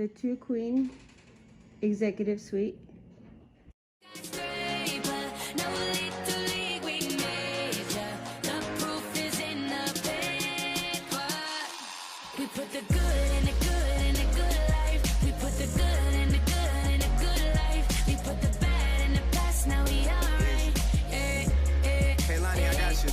the 2-queen executive suite. We put the good in the good in the good life. We put the good in the good in the good life. We put the bad in the past, now we alright. Hey Lonnie, I got you.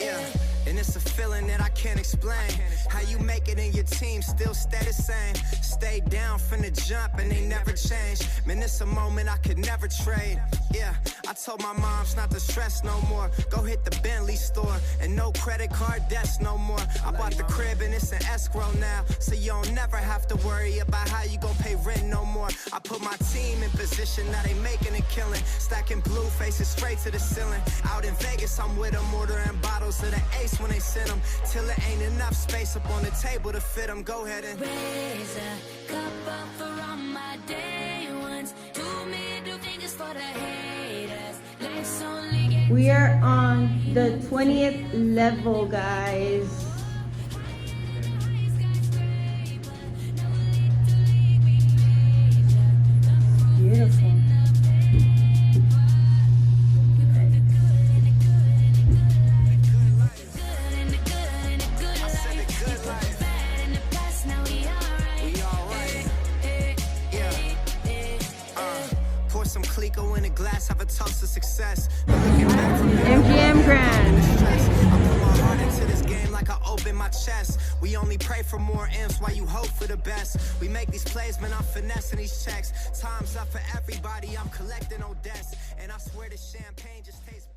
Yeah, and it's a feeling that I can't explain. How you make it in your team still stay the same. Stay down from the jump and they never change. Man, it's a moment I could never trade. Yeah, I told my moms not to stress no more. Go hit the Bentley store and no credit card debts no more. I bought the crib and it's an escrow now, so you don't never have to worry about how you gon' pay rent no more. I put my team in position, now they making a killing. Stacking blue faces straight to the ceiling. Out in Vegas, I'm with them, ordering bottles of the Ace when they send them. Till there ain't enough space up on the table to fit them. Go ahead and raise a cup up for all my day ones. 2 middle fingers for the haters. Let's only get We are on the 20th level, guys. Beautiful. some Clico in a glass, have a toast of success. MGM Grand. I put my heart into this game like I open my chest. We only pray for more M's while you hope for the best. We make these plays, man, I'm finessing these checks. Time's up for everybody, I'm collecting no debts. And I swear this champagne just tastes